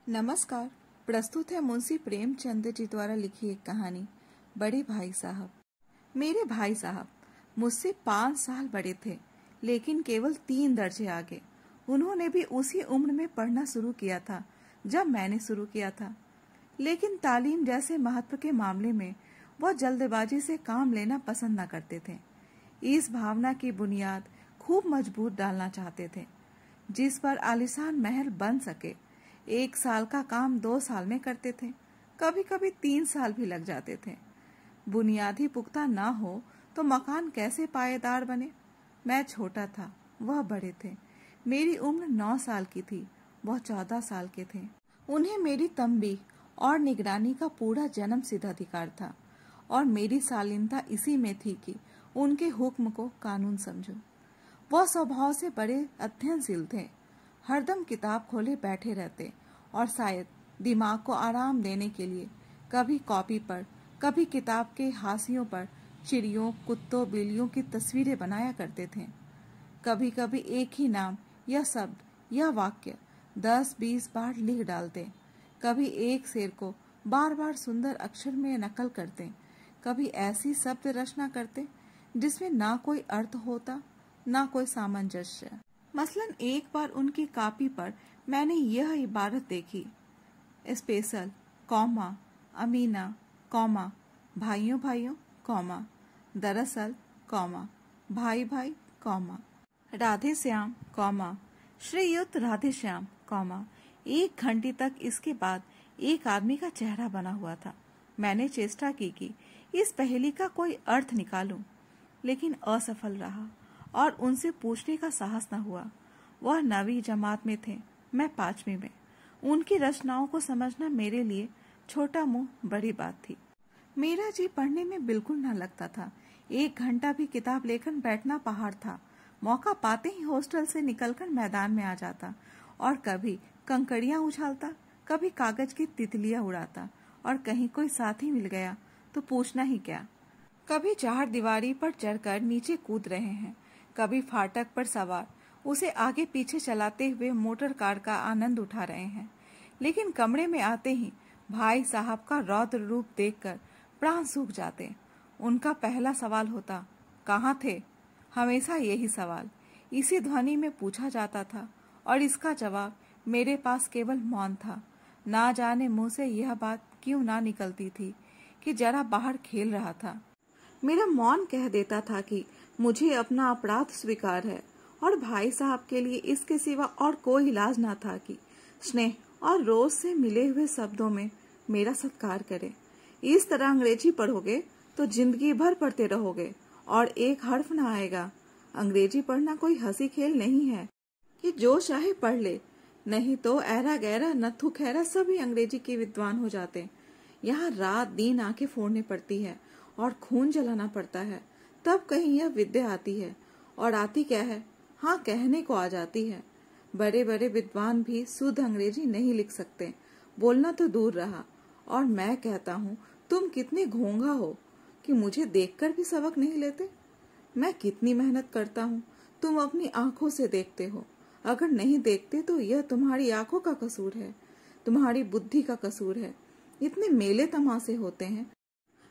नमस्कार। प्रस्तुत है मुंशी प्रेमचंद जी द्वारा लिखी एक कहानी, बड़े भाई साहब। मेरे भाई साहब मुझसे 5 साल बड़े थे, लेकिन केवल 3 दर्जे आगे। उन्होंने भी उसी उम्र में पढ़ना शुरू किया था जब मैंने शुरू किया था, लेकिन तालीम जैसे महत्व के मामले में वह जल्दबाजी से काम लेना पसंद न करते थे। इस भावना की बुनियाद खूब मजबूत डालना चाहते थे, जिस पर आलीशान महल बन सके। 1 साल का काम 2 साल में करते थे, कभी कभी 3 साल भी लग जाते थे। बुनियादी पुख्ता ना हो तो मकान कैसे पायेदार बने। मैं छोटा था, वह बड़े थे। मेरी उम्र 9 साल की थी, वह 14 साल के थे। उन्हें मेरी तंबी और निगरानी का पूरा जन्म सिद्ध अधिकार था, और मेरी शालीनता इसी में थी कि उनके हुक्म को कानून समझो। वह स्वभाव से बड़े अध्ययनशील थे, हरदम किताब खोले बैठे रहते, और शायद दिमाग को आराम देने के लिए कभी कॉपी पर, कभी किताब के हाशियों पर चिड़ियों, कुत्तों, बिल्लियों की तस्वीरें बनाया करते थे। कभी कभी एक ही नाम या शब्द या वाक्य 10-20 बार लिख डालते। कभी एक शेर को बार बार सुंदर अक्षर में नकल करते। कभी ऐसी शब्द रचना करते जिसमें ना कोई अर्थ होता, ना कोई सामंजस्य। मसलन एक बार उनकी कॉपी पर मैंने यह इबारत देखी, स्पेशल, कॉमा, अमीना, कॉमा, भाइयों भाइयों, कॉमा, दरअसल, कॉमा, भाई भाई, कॉमा, राधे श्याम, कॉमा, श्रीयुत राधे श्याम, कॉमा। 1 घंटे तक इसके बाद एक आदमी का चेहरा बना हुआ था। मैंने चेष्टा की कि इस पहेली का कोई अर्थ निकालूं, लेकिन असफल रहा और उनसे पूछने का साहस न हुआ। वह 9वीं जमात में थे, मैं 5वीं में। उनकी रचनाओं को समझना मेरे लिए छोटा मुंह बड़ी बात थी। मेरा जी पढ़ने में बिल्कुल न लगता था। 1 घंटा भी किताब लेकर बैठना पहाड़ था। मौका पाते ही हॉस्टल से निकलकर मैदान में आ जाता, और कभी कंकड़ियां उछालता, कभी कागज की तितलियां उड़ाता, और कहीं कोई साथी मिल गया तो पूछना ही क्या। कभी 4 दीवारी पर चढ़कर नीचे कूद रहे हैं, कभी फाटक पर सवार उसे आगे पीछे चलाते हुए मोटर कार का आनंद उठा रहे हैं। लेकिन कमरे में आते ही भाई साहब का रौद्र रूप देखकर प्राण सूख जाते। उनका पहला सवाल होता, कहाँ थे? हमेशा यही सवाल इसी ध्वनि में पूछा जाता था, और इसका जवाब मेरे पास केवल मौन था। ना जाने मुंह से यह बात क्यों ना निकलती थी कि जरा बाहर खेल रहा था। मेरा मौन कह देता था कि मुझे अपना अपराध स्वीकार है, और भाई साहब के लिए इसके सिवा और कोई इलाज ना था कि स्नेह और रोज से मिले हुए शब्दों में मेरा सत्कार करें। इस तरह अंग्रेजी पढ़ोगे तो जिंदगी भर पढ़ते रहोगे और एक हर्फ ना आएगा। अंग्रेजी पढ़ना कोई हंसी खेल नहीं है कि जो चाहे पढ़ ले, नहीं तो ऐरा गैरा नत्थु खैरा सभी अंग्रेजी के विद्वान हो जाते। यहाँ रात दिन आंखें फोड़नी पड़ती है और खून जलाना पड़ता है, तब कहीं यह विद्या आती है। और आती क्या है? हाँ, कहने को आ जाती है। बड़े बड़े विद्वान भी शुद्ध अंग्रेजी नहीं लिख सकते, बोलना तो दूर रहा। और मैं कहता हूँ, तुम कितने घोंघा हो कि मुझे देखकर भी सबक नहीं लेते। मैं कितनी मेहनत करता हूँ, तुम अपनी आंखों से देखते हो। अगर नहीं देखते तो यह तुम्हारी आंखों का कसूर है, तुम्हारी बुद्धि का कसूर है। इतने मेले तमाशे होते हैं,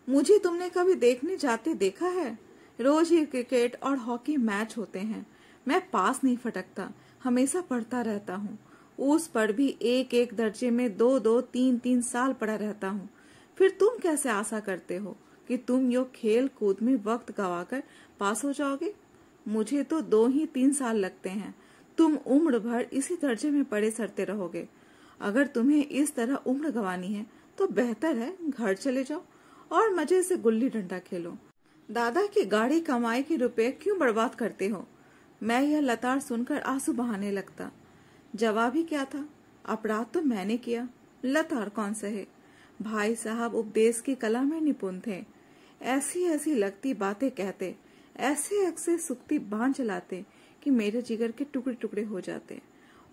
मुझे तुमने कभी देखने जाते देखा है? रोज ही क्रिकेट और हॉकी मैच होते हैं, मैं पास नहीं फटकता, हमेशा पढ़ता रहता हूँ। उस पर भी एक दर्जे में 2-2, 3-3 साल पढ़ा रहता हूँ। फिर तुम कैसे आशा करते हो कि तुम यो खेल कूद में वक्त गवाकर पास हो जाओगे? मुझे तो 2 ही 3 साल लगते हैं। तुम उम्र भर इसी दर्जे में पड़े सड़ते रहोगे। अगर तुम्हें इस तरह उम्र गंवानी है तो बेहतर है घर चले जाओ और मजे से गुल्ली डंडा खेलो। दादा की गाड़ी कमाई के रुपए क्यों बर्बाद करते हो? मैं यह लताड़ सुनकर आंसू बहाने लगता। जवाब ही क्या था? अपराध तो मैंने किया, लताड़ कौन सहे। भाई साहब उपदेश की कला में निपुण थे। ऐसी ऐसी लगती बातें कहते, ऐसे ऐसे सुक्ति बांध चलाते कि मेरे जिगर के टुकड़े टुकड़े हो जाते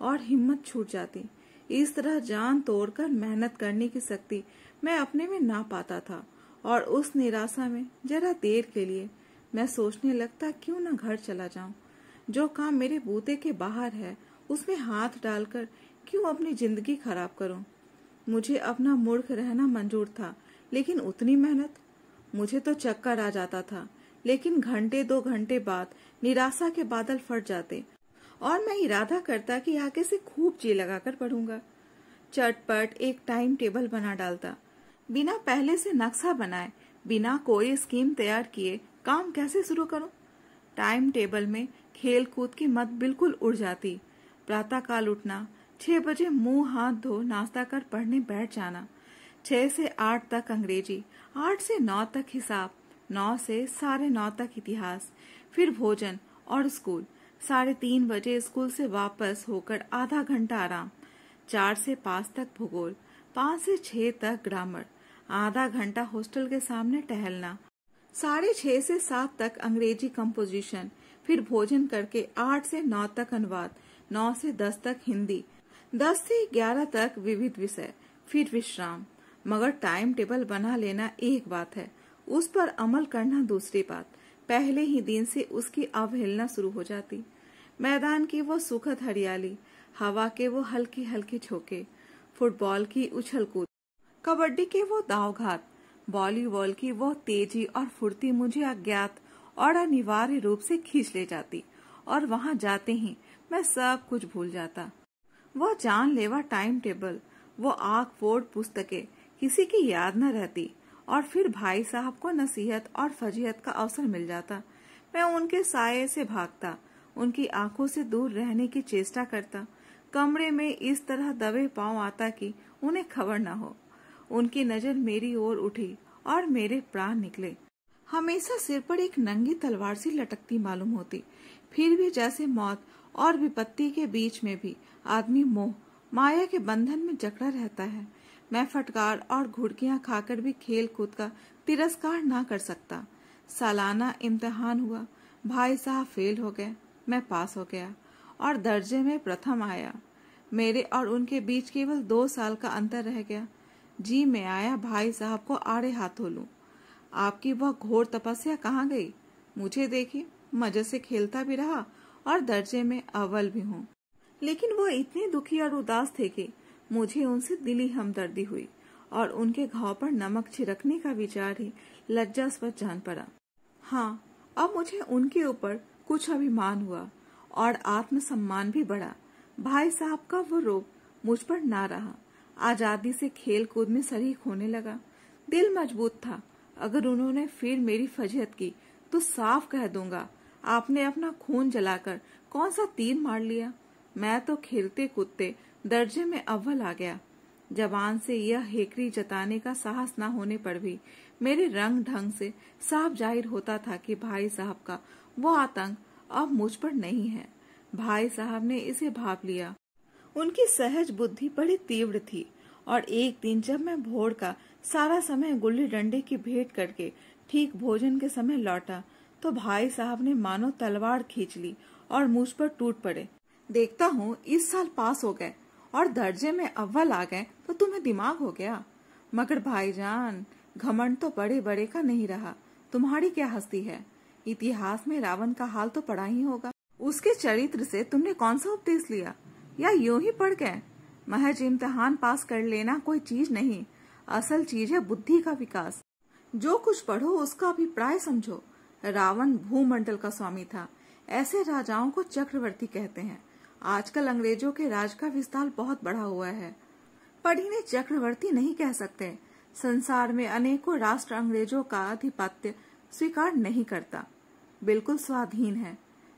और हिम्मत छूट जाती। इस तरह जान तोड़कर मेहनत करने की शक्ति मैं अपने में ना पाता था, और उस निराशा में जरा देर के लिए मैं सोचने लगता, क्यों न घर चला जाऊं। जो काम मेरे बूते के बाहर है उसमें हाथ डालकर क्यों अपनी जिंदगी खराब करूं? मुझे अपना मूर्ख रहना मंजूर था, लेकिन उतनी मेहनत? मुझे तो चक्कर आ जाता था, लेकिन घंटे 2 घंटे बाद निराशा के बादल फट जाते और मैं इरादा करता कि आगे से खूब जी लगाकर पढ़ूंगा। चटपट एक टाइम टेबल बना डालता, बिना पहले से नक्शा बनाए, बिना कोई स्कीम तैयार किए काम कैसे शुरू करूं? टाइम टेबल में खेल कूद की मत बिल्कुल उड़ जाती। प्रातःकाल उठना, 6 बजे मुंह हाथ धो नाश्ता कर पढ़ने बैठ जाना, 6 से 8 तक अंग्रेजी, 8 से 9 तक हिसाब, 9 से 9:30 तक इतिहास, फिर भोजन और स्कूल, 3:30 बजे स्कूल से वापस होकर आधा घंटा आराम, 4 से 5 तक भूगोल, 5 से 6 तक ग्रामर, आधा घंटा हॉस्टल के सामने टहलना, 6:30 से 7 तक अंग्रेजी कंपोजिशन, फिर भोजन करके 8 से 9 तक अनुवाद, 9 से 10 तक हिंदी, 10 से 11 तक विविध विषय, फिर विश्राम। मगर टाइम टेबल बना लेना एक बात है, उस पर अमल करना दूसरी बात। पहले ही दिन से उसकी अवहेलना शुरू हो जाती। मैदान की वो सुखद हरियाली, हवा के वो हल्की हल्की झोंके, फुटबॉल की उछल कूद, कबड्डी के वो दाव घात, वॉलीबॉल की वो तेजी और फुर्ती मुझे अज्ञात और अनिवार्य रूप से खींच ले जाती, और वहां जाते ही मैं सब कुछ भूल जाता। वो जानलेवा टाइम टेबल, वो आंख फोड़ पुस्तकें किसी की याद न रहती, और फिर भाई साहब को नसीहत और फजीहत का अवसर मिल जाता। मैं उनके साये से भागता, उनकी आंखों से दूर रहने की चेष्टा करता, कमरे में इस तरह दबे पांव आता कि उन्हें खबर न हो। उनकी नजर मेरी ओर उठी और मेरे प्राण निकले। हमेशा सिर पर एक नंगी तलवार सी लटकती मालूम होती। फिर भी जैसे मौत और विपत्ति के बीच में भी आदमी मोह माया के बंधन में जकड़ा रहता है। मैं फटकार और घुड़कियां खाकर भी खेल कूद का तिरस्कार ना कर सकता। सालाना इम्तिहान हुआ, भाई साहब फेल हो गए, मैं पास हो गया और दर्जे में प्रथम आया। मेरे और उनके बीच केवल 2 साल का अंतर रह गया। जी मैं आया भाई साहब को आड़े हाथों लूं। आपकी वह घोर तपस्या कहाँ गई? मुझे देखी, मजे से खेलता भी रहा और दर्जे में अव्वल भी हूँ। लेकिन वो इतने दुखी और उदास थे कि मुझे उनसे दिली हमदर्दी हुई और उनके घाव पर नमक छिड़कने का विचार ही लज्जास्पद जान पड़ा। हाँ, अब मुझे उनके ऊपर कुछ अभिमान हुआ और आत्मसम्मान भी बढ़ा। भाई साहब का वो रोब मुझ पर ना रहा। आजादी से खेल कूद में शरीक होने लगा। दिल मजबूत था। अगर उन्होंने फिर मेरी फजीहत की तो साफ कह दूंगा, आपने अपना खून जलाकर कौन सा तीर मार लिया। मैं तो खेलते कूदते दर्जे में अव्वल आ गया। जबान से यह हेकरी जताने का साहस न होने पर भी मेरे रंग ढंग से साफ जाहिर होता था कि भाई साहब का वो आतंक अब मुझ पर नहीं है। भाई साहब ने इसे भाप लिया। उनकी सहज बुद्धि बड़ी तीव्र थी और एक दिन जब मैं भोर का सारा समय गुल्ली डंडे की भेंट करके ठीक भोजन के समय लौटा तो भाई साहब ने मानो तलवार खींच ली और मुझ पर टूट पड़े। देखता हूँ इस साल पास हो गए और दर्जे में अव्वल आ गए तो तुम्हें दिमाग हो गया। मगर भाईजान, घमंड तो बड़े बड़े का नहीं रहा। तुम्हारी क्या हस्ती है? इतिहास में रावण का हाल तो पढ़ा ही होगा। उसके चरित्र से तुमने कौन सा उपदेश लिया, या यूं ही पढ़ गए? महज इम्तिहान पास कर लेना कोई चीज नहीं, असल चीज है बुद्धि का विकास। जो कुछ पढ़ो उसका अभिप्राय समझो। रावण भूमंडल का स्वामी था। ऐसे राजाओं को चक्रवर्ती कहते हैं। आजकल अंग्रेजों के राज का विस्तार बहुत बढ़ा हुआ है, पर इन्हें चक्रवर्ती नहीं कह सकते। संसार में अनेकों राष्ट्र अंग्रेजों का आधिपत्य स्वीकार नहीं करता, बिल्कुल स्वाधीन है।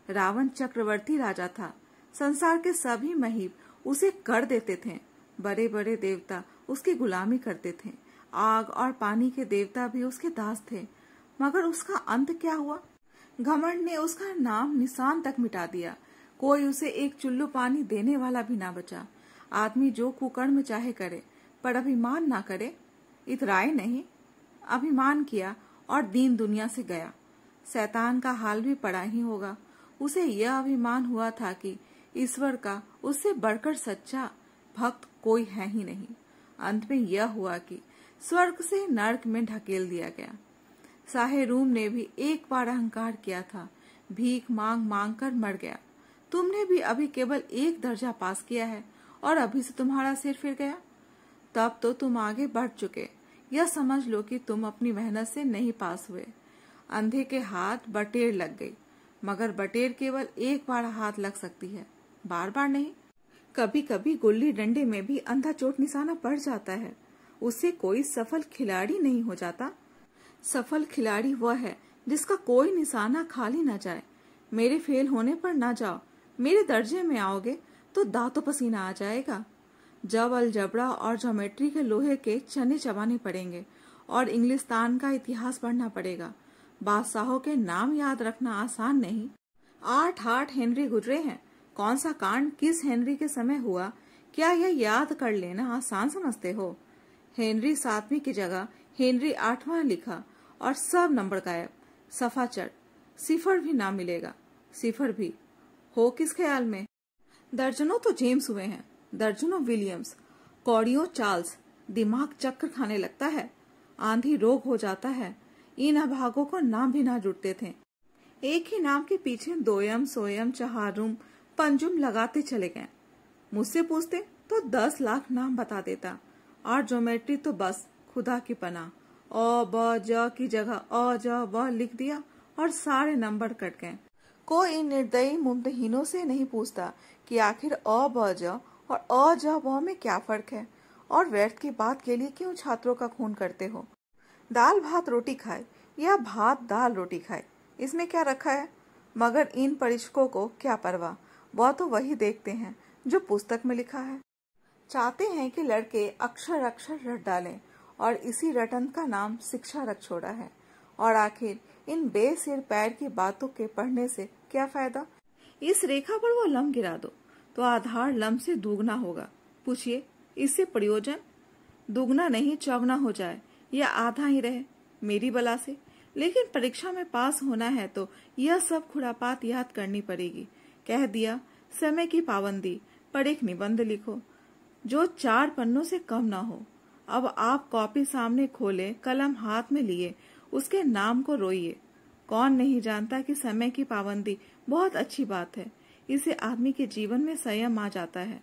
रावण चक्रवर्ती राजा था। संसार के सभी महीप उसे कर देते थे। बड़े बड़े देवता उसकी गुलामी करते थे। आग और पानी के देवता भी उसके दास थे। मगर उसका अंत क्या हुआ? घमंड ने उसका नाम निशान तक मिटा दिया। कोई उसे एक चुल्लू पानी देने वाला भी ना बचा। आदमी जो कुकर्म चाहे करे, पर अभिमान ना करे। इतराए नहीं, अभिमान किया और दीन दुनिया से गया। शैतान का हाल भी पड़ा ही होगा। उसे यह अभिमान हुआ था कि ईश्वर का उससे बढ़कर सच्चा भक्त कोई है ही नहीं। अंत में यह हुआ कि स्वर्ग से नरक में ढकेल दिया गया। शाहे रूम ने भी एक बार अहंकार किया था, भीख मांग मांग कर मर गया। तुमने भी अभी केवल 1 दर्जा पास किया है और अभी से तुम्हारा सिर फिर गया? तब तो तुम आगे बढ़ चुके। यह समझ लो कि तुम अपनी मेहनत से नहीं पास हुए। अंधे के हाथ बटेर लग गई, मगर बटेर केवल एक बार हाथ लग सकती है, बार बार नहीं। कभी कभी गुल्ली डंडे में भी अंधा चोट निशाना पड़ जाता है, उससे कोई सफल खिलाड़ी नहीं हो जाता। सफल खिलाड़ी वह है जिसका कोई निशाना खाली न जाए। मेरे फेल होने पर ना जाओ, मेरे दर्जे में आओगे तो दांतों पसीना आ जाएगा। जब अलजबरा और ज्योमेट्री के लोहे के चने चबाने पड़ेंगे और इंग्लिस्तान का इतिहास पढ़ना पड़ेगा। बादशाहों के नाम याद रखना आसान नहीं। 8 हेनरी गुजरे हैं, कौन सा कांड किस हेनरी के समय हुआ, क्या यह याद कर लेना आसान समझते हो? हेनरी 7वीं की जगह हेनरी 8वां लिखा और सब नंबर गायब। सफा चढ़, सिफर भी ना मिलेगा। सिफर भी हो किस ख्याल में? दर्जनों तो जेम्स हुए हैं, दर्जनों विलियम्स, कौड़ियों चार्ल्स। दिमाग चक्कर खाने लगता है, आंधी रोग हो जाता है। इन अभागों को नाम भी ना जुटते थे। एक ही नाम के पीछे दोयम सोयम चहारुम पंजुम लगाते चले गए। मुझसे पूछते तो 10 लाख नाम बता देता। और ज्योमेट्री तो बस खुदा की पनाह। अ ब ज की जगह अ ज व लिख दिया और सारे नंबर कट गए। कोई निर्दयी मुमतहीनों से नहीं पूछता कि आखिर अ ब ज और अ ज व में क्या फर्क है, और व्यर्थ की बात के लिए क्यों छात्रों का खून करते हो? दाल भात रोटी खाए या भात दाल रोटी खाए, इसमें क्या रखा है? मगर इन परीक्षकों को क्या परवाह, वह तो वही देखते हैं जो पुस्तक में लिखा है। चाहते हैं कि लड़के अक्षर अक्षर रट डालें, और इसी रटन का नाम शिक्षा रख छोड़ा है। और आखिर इन बेसिर पैर की बातों के पढ़ने से क्या फायदा? इस रेखा पर वो लम्ब गिरा दो तो आधार लम्ब से दुगना होगा। पूछिए, इससे प्रयोजन? दुगना नहीं चौगना हो जाए या आधा ही रहे, मेरी बला से। लेकिन परीक्षा में पास होना है तो यह सब खुरापात याद करनी पड़ेगी। कह दिया समय की पाबंदी पर एक निबंध लिखो जो 4 पन्नों से कम ना हो। अब आप कॉपी सामने खोले, कलम हाथ में लिए, उसके नाम को रोइए। कौन नहीं जानता कि समय की पाबंदी बहुत अच्छी बात है, इससे आदमी के जीवन में संयम आ जाता है,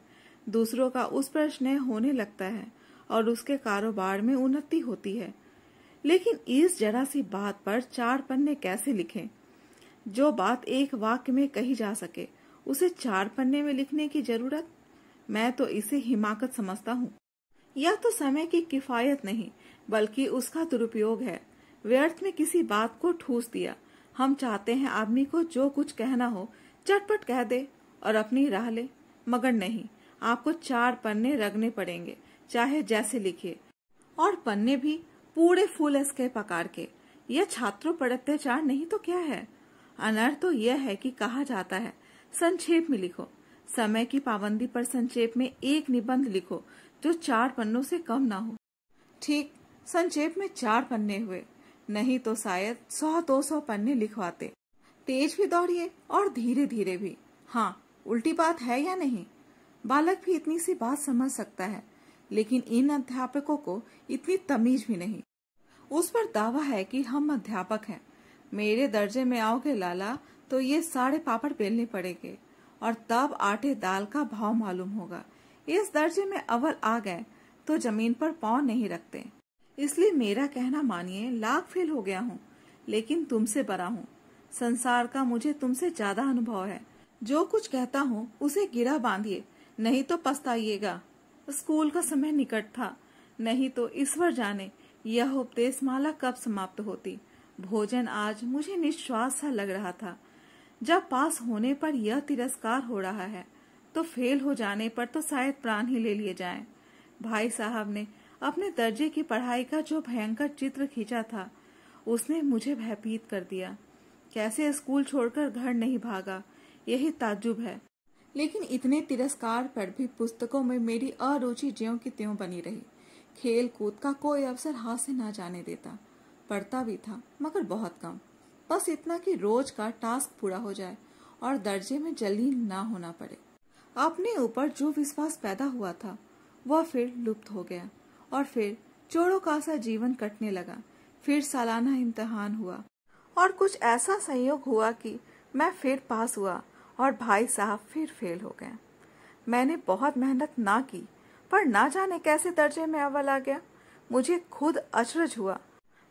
दूसरों का उस पर स्नेह होने लगता है और उसके कारोबार में उन्नति होती है। लेकिन इस जरा सी बात पर 4 पन्ने कैसे लिखें? जो बात एक वाक्य में कही जा सके उसे 4 पन्ने में लिखने की जरूरत? मैं तो इसे हिमाकत समझता हूँ। यह तो समय की किफायत नहीं बल्कि उसका दुरुपयोग है। व्यर्थ में किसी बात को ठूस दिया। हम चाहते हैं आदमी को जो कुछ कहना हो चटपट कह दे और अपनी राह ले, मगर नहीं, आपको 4 पन्ने रगने पड़ेंगे, चाहे जैसे लिखिए। और पन्ने भी पूरे फुल स्केप आकार के। यह छात्रों पर अत्याचार नहीं तो क्या है? अनर्थ तो यह है कि कहा जाता है संक्षेप में लिखो। समय की पाबंदी पर संक्षेप में एक निबंध लिखो जो 4 पन्नों से कम ना हो। ठीक, संक्षेप में 4 पन्ने हुए, नहीं तो शायद 100-200 पन्ने लिखवाते। तेज भी दौड़िए और धीरे धीरे भी। हाँ, उल्टी बात है या नहीं? बालक भी इतनी सी बात समझ सकता है, लेकिन इन अध्यापकों को इतनी तमीज भी नहीं। उस पर दावा है कि हम अध्यापक हैं। मेरे दर्जे में आओगे लाला तो ये सारे पापड़ बेलने पड़ेंगे और तब आटे दाल का भाव मालूम होगा। इस दर्जे में अव्वल आ गए तो जमीन पर पांव नहीं रखते। इसलिए मेरा कहना मानिए, लाख फेल हो गया हूँ लेकिन तुमसे बड़ा हूँ। संसार का मुझे तुमसे ज्यादा अनुभव है। जो कुछ कहता हूँ उसे गिरा बांधिए, नहीं तो पछताइएगा। स्कूल का समय निकट था, नहीं तो ईश्वर जाने यह उपदेश माला कब समाप्त होती। भोजन आज मुझे निश्वास सा लग रहा था। जब पास होने पर यह तिरस्कार हो रहा है तो फेल हो जाने पर तो शायद प्राण ही ले लिए जाएं। भाई साहब ने अपने दर्जे की पढ़ाई का जो भयंकर चित्र खींचा था उसने मुझे भयभीत कर दिया। कैसे स्कूल छोड़कर घर नहीं भागा, यही ताज्जुब है। लेकिन इतने तिरस्कार पर भी पुस्तकों में मेरी अरुचि ज्यों की त्यों बनी रही। खेल कूद का कोई अवसर हाथ से ना जाने देता। पढ़ता भी था मगर बहुत कम, बस इतना कि रोज का टास्क पूरा हो जाए और दर्जे में जल्दी ना होना पड़े। अपने ऊपर जो विश्वास पैदा हुआ था वह फिर लुप्त हो गया और फिर चोरों का सा जीवन कटने लगा। फिर सालाना इम्तिहान हुआ और कुछ ऐसा संयोग हुआ कि मैं फिर पास हुआ और भाई साहब फिर फेल हो गए। मैंने बहुत मेहनत ना की, पर ना जाने कैसे दर्जे में अव्वल आ गया। मुझे खुद अचरज हुआ।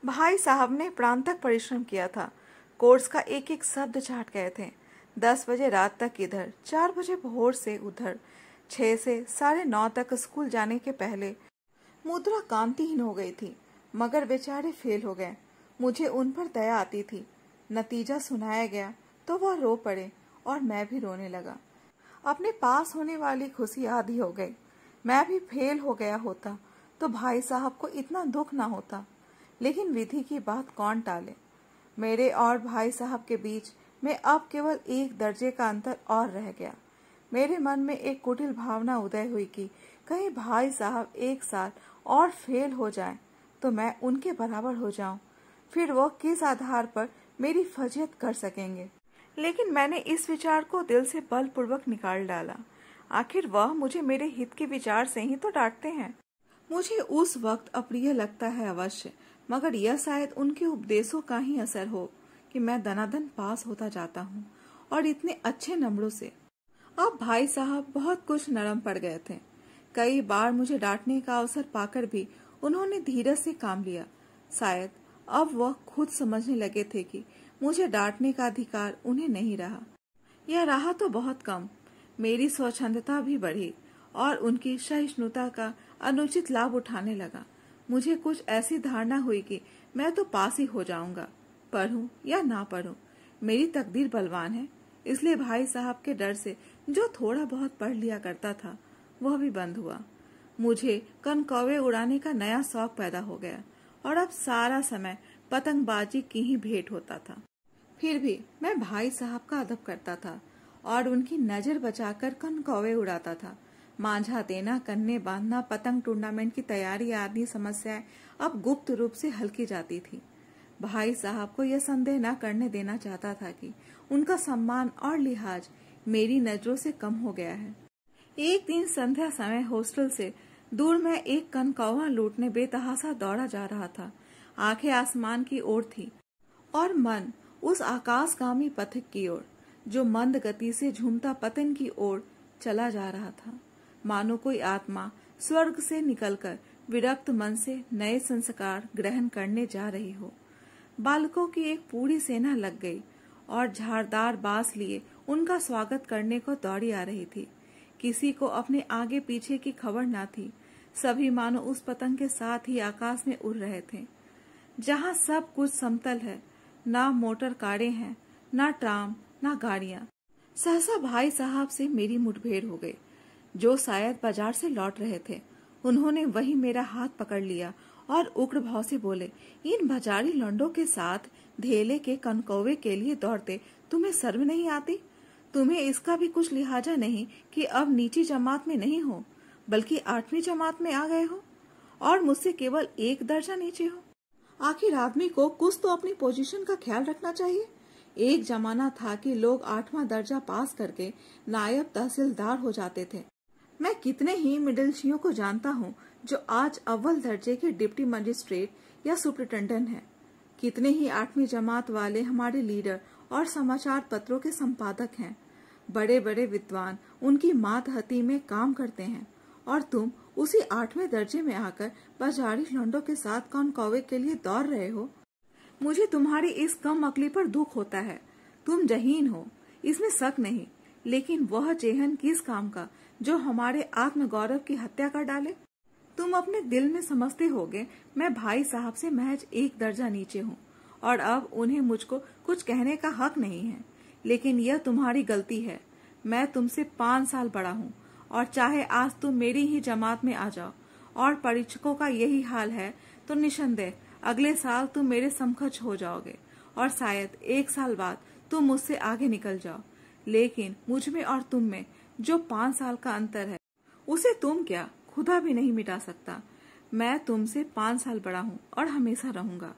भाई साहब ने प्राणतक परिश्रम किया था। कोर्स का एक एक शब्द चाट गए थे। 10 बजे रात तक इधर, 4 बजे भोर से उधर, 6 से 9:30 तक स्कूल जाने के पहले मुद्रा कांतिहीन हो गई थी, मगर बेचारे फेल हो गए। मुझे उन पर दया आती थी। नतीजा सुनाया गया तो वह रो पड़े और मैं भी रोने लगा। अपने पास होने वाली खुशी आधी हो गई। मैं भी फेल हो गया होता तो भाई साहब को इतना दुख ना होता, लेकिन विधि की बात कौन टाले। मेरे और भाई साहब के बीच में अब केवल 1 दर्जे का अंतर और रह गया। मेरे मन में एक कुटिल भावना उदय हुई कि कहीं भाई साहब 1 साल और फेल हो जाएं तो मैं उनके बराबर हो जाऊं, फिर वो किस आधार पर मेरी फजीहत कर सकेंगे। लेकिन मैंने इस विचार को दिल से बलपूर्वक निकाल डाला। आखिर वह मुझे मेरे हित के विचार से ही तो डांटते हैं। मुझे उस वक्त अप्रिय लगता है अवश्य, मगर यह शायद उनके उपदेशों का ही असर हो कि मैं दनादन पास होता जाता हूँ, और इतने अच्छे नंबरों से। अब भाई साहब बहुत कुछ नरम पड़ गए थे। कई बार मुझे डांटने का अवसर पाकर भी उन्होंने धीरज से काम लिया। शायद अब वह खुद समझने लगे थे कि मुझे डांटने का अधिकार उन्हें नहीं रहा। यह रहा तो बहुत कम। मेरी स्वच्छंदता भी बढ़ी और उनकी सहिष्णुता का अनुचित लाभ उठाने लगा। मुझे कुछ ऐसी धारणा हुई कि मैं तो पास ही हो जाऊंगा, पढ़ूं या ना पढ़ूं। मेरी तकदीर बलवान है। इसलिए भाई साहब के डर से जो थोड़ा बहुत पढ़ लिया करता था वह भी बंद हुआ। मुझे कनकौवे उड़ाने का नया शौक पैदा हो गया और अब सारा समय पतंगबाजी की ही भेंट होता था। फिर भी मैं भाई साहब का अदब करता था और उनकी नजर बचाकर कनकौवे उड़ाता था। मांझा देना, कन्ने बांधना, पतंग टूर्नामेंट की तैयारी आदि समस्याएं अब गुप्त रूप से हल की जाती थी। भाई साहब को यह संदेह न करने देना चाहता था कि उनका सम्मान और लिहाज मेरी नजरों से कम हो गया है। एक दिन संध्या समय हॉस्टल से दूर मैं एक कनकौवा लूटने बेतहासा दौड़ा जा रहा था। आंखें आसमान की ओर थी और मन उस आकाशगामी पथिक की ओर जो मंद गति से झूमता पतन की ओर चला जा रहा था। मानो कोई आत्मा स्वर्ग से निकलकर विरक्त मन से नए संस्कार ग्रहण करने जा रही हो। बालकों की एक पूरी सेना लग गई और झाड़दार बांस लिए उनका स्वागत करने को दौड़ी आ रही थी। किसी को अपने आगे पीछे की खबर न थी। सभी मानो उस पतंग के साथ ही आकाश में उड़ रहे थे जहाँ सब कुछ समतल है। ना मोटर कारें हैं, ना ट्राम, ना गाड़ियां। सहसा भाई साहब से मेरी मुठभेड़ हो गई, जो शायद बाजार से लौट रहे थे। उन्होंने वही मेरा हाथ पकड़ लिया और उग्र भाव से बोले, इन बाजारी लंडों के साथ धेले के कनकौवे के लिए दौड़ते तुम्हें शर्म नहीं आती? तुम्हें इसका भी कुछ लिहाजा नहीं कि अब नीची जमात में नहीं हो, बल्कि 8वीं जमात में आ गए हो और मुझसे केवल 1 दर्जा नीचे हो। आखिर आदमी को कुछ तो अपनी पोजीशन का ख्याल रखना चाहिए। एक जमाना था कि लोग 8वां दर्जा पास करके नायब तहसीलदार हो जाते थे। मैं कितने ही मिडिलशियों को जानता हूँ जो आज अव्वल दर्जे के डिप्टी मजिस्ट्रेट या सुपरिटेंडेंट हैं। कितने ही 8वीं जमात वाले हमारे लीडर और समाचार पत्रों के संपादक हैं। बड़े बड़े विद्वान उनकी मातहती में काम करते हैं और तुम उसी 8वें दर्जे में आकर बाजारी लौंडों के साथ कनकौवे के लिए दौड़ रहे हो। मुझे तुम्हारी इस कम अकली पर दुख होता है। तुम जहीन हो, इसमें शक नहीं, लेकिन वह जेहन किस काम का जो हमारे आत्मगौरव की हत्या कर डाले? तुम अपने दिल में समझते होगे मैं भाई साहब से महज 1 दर्जा नीचे हूँ और अब उन्हें मुझको कुछ कहने का हक नहीं है, लेकिन यह तुम्हारी गलती है। मैं तुमसे 5 साल बड़ा हूँ और चाहे आज तुम मेरी ही जमात में आ जाओ और परीक्षकों का यही हाल है तो निसंदेह अगले साल तुम मेरे समकक्ष हो जाओगे और शायद 1 साल बाद तुम मुझसे आगे निकल जाओ। लेकिन मुझ में और तुम में जो 5 साल का अंतर है उसे तुम क्या खुदा भी नहीं मिटा सकता। मैं तुमसे 5 साल बड़ा हूँ और हमेशा रहूंगा।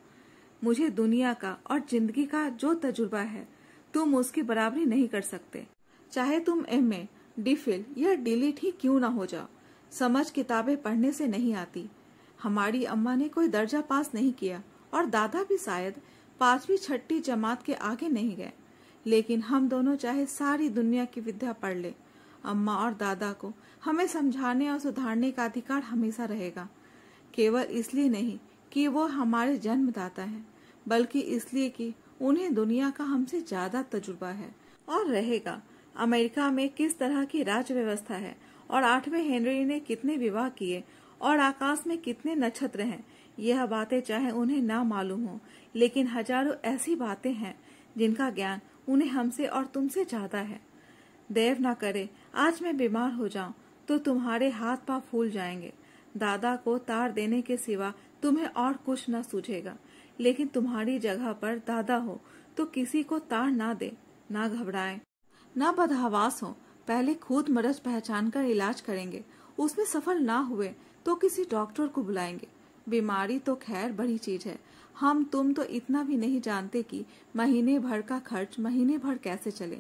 मुझे दुनिया का और जिंदगी का जो तजुर्बा है तुम उसकी बराबरी नहीं कर सकते। चाहे तुम MA, DPhil या DLit ही क्यों ना हो जाओ, समझ किताबें पढ़ने से नहीं आती। हमारी अम्मा ने कोई दर्जा पास नहीं किया और दादा भी शायद 5वीं 6ठी जमात के आगे नहीं गए, लेकिन हम दोनों चाहे सारी दुनिया की विद्या पढ़ ले, अम्मा और दादा को हमें समझाने और सुधारने का अधिकार हमेशा रहेगा, केवल इसलिए नहीं कि वो हमारे जन्मदाता हैं, बल्कि इसलिए कि उन्हें दुनिया का हमसे ज्यादा तजुर्बा है और रहेगा। अमेरिका में किस तरह की राज्य व्यवस्था है और 8वें हेनरी ने कितने विवाह किए और आकाश में कितने नक्षत्र हैं, यह बातें चाहे उन्हें ना मालूम हो, लेकिन हजारों ऐसी बातें हैं जिनका ज्ञान उन्हें हमसे और तुमसे ज्यादा है। देव ना करे आज मैं बीमार हो जाऊं तो तुम्हारे हाथ पांव फूल जाएंगे। दादा को तार देने के सिवा तुम्हें और कुछ न सूझेगा, लेकिन तुम्हारी जगह पर दादा हो तो किसी को तार ना दे, ना घबराए, ना बदहवास हो। पहले खुद मर्ज पहचान कर इलाज करेंगे, उसमें सफल ना हुए तो किसी डॉक्टर को बुलाएंगे। बीमारी तो खैर बड़ी चीज है, हम तुम तो इतना भी नहीं जानते कि महीने भर का खर्च महीने भर कैसे चले।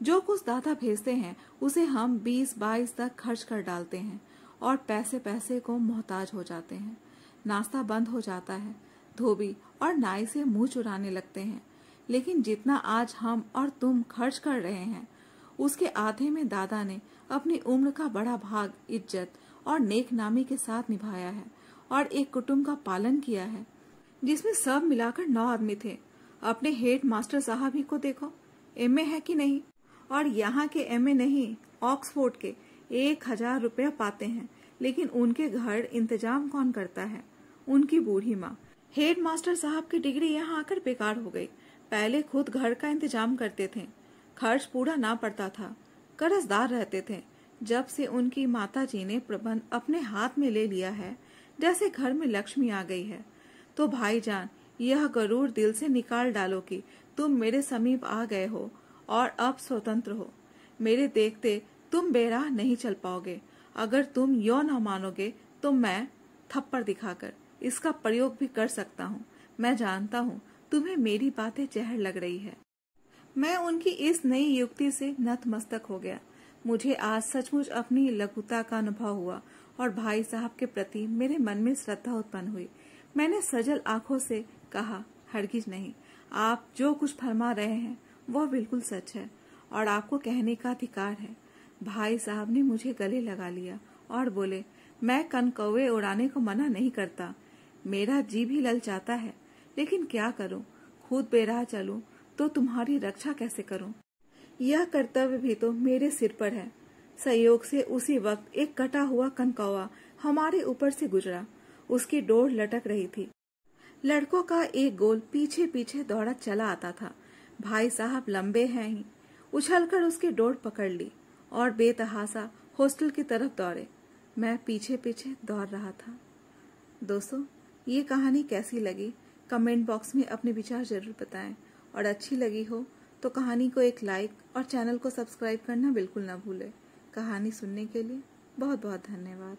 जो कुछ दादा भेजते हैं उसे हम 20-22 तक खर्च कर डालते हैं और पैसे पैसे को मोहताज हो जाते हैं। नाश्ता बंद हो जाता है, धोबी और नाई से मुंह चुराने लगते हैं। लेकिन जितना आज हम और तुम खर्च कर रहे हैं उसके आधे में दादा ने अपनी उम्र का बड़ा भाग इज्जत और नेक नामी के साथ निभाया है और एक कुटुंब का पालन किया है जिसमें सब मिलाकर 9 आदमी थे। अपने हेड मास्टर साहब ही को देखो, एमए है कि नहीं, और यहाँ के एमए नहीं ऑक्सफोर्ड के 1000 रुपया पाते हैं, लेकिन उनके घर इंतजाम कौन करता है? उनकी बूढ़ी माँ। हेड मास्टर साहब की डिग्री यहाँ आकर बेकार हो गई। पहले खुद घर का इंतजाम करते थे, खर्च पूरा ना पड़ता था, कर्जदार रहते थे। जब से उनकी माताजी ने प्रबंध अपने हाथ में ले लिया है, जैसे घर में लक्ष्मी आ गई है। तो भाईजान यह गरूर दिल से निकाल डालो कि तुम मेरे समीप आ गए हो और अब स्वतंत्र हो। मेरे देखते तुम बेराह नहीं चल पाओगे। अगर तुम यो न मानोगे तो मैं थप्पड़ दिखाकर इसका प्रयोग भी कर सकता हूँ। मैं जानता हूँ तुम्हें मेरी बातें जहर लग रही है। मैं उनकी इस नई युक्ति से नतमस्तक हो गया। मुझे आज सचमुच अपनी लघुता का अनुभव हुआ और भाई साहब के प्रति मेरे मन में श्रद्धा उत्पन्न हुई। मैंने सजल आंखों से कहा, हरगिज नहीं, आप जो कुछ फरमा रहे हैं वह बिल्कुल सच है और आपको कहने का अधिकार है। भाई साहब ने मुझे गले लगा लिया और बोले, मैं कनकौवे उड़ाने को मना नहीं करता, मेरा जी भी ललचाता है, लेकिन क्या करूं, खुद बेराह चलूं तो तुम्हारी रक्षा कैसे करूं? यह कर्तव्य भी तो मेरे सिर पर है। संयोग से उसी वक्त एक कटा हुआ कनकौवा हमारे ऊपर से गुजरा। उसकी डोर लटक रही थी। लड़कों का एक गोल पीछे पीछे दौड़ा चला आता था। भाई साहब लंबे हैं ही, उछलकर उसकी डोर पकड़ ली और बेतहासा हॉस्टल की तरफ दौड़े। मैं पीछे पीछे दौड़ रहा था। दोस्तों, ये कहानी कैसी लगी कमेंट बॉक्स में अपने विचार जरूर बताएं, और अच्छी लगी हो तो कहानी को एक लाइक और चैनल को सब्सक्राइब करना बिल्कुल ना भूलें। कहानी सुनने के लिए बहुत बहुत धन्यवाद।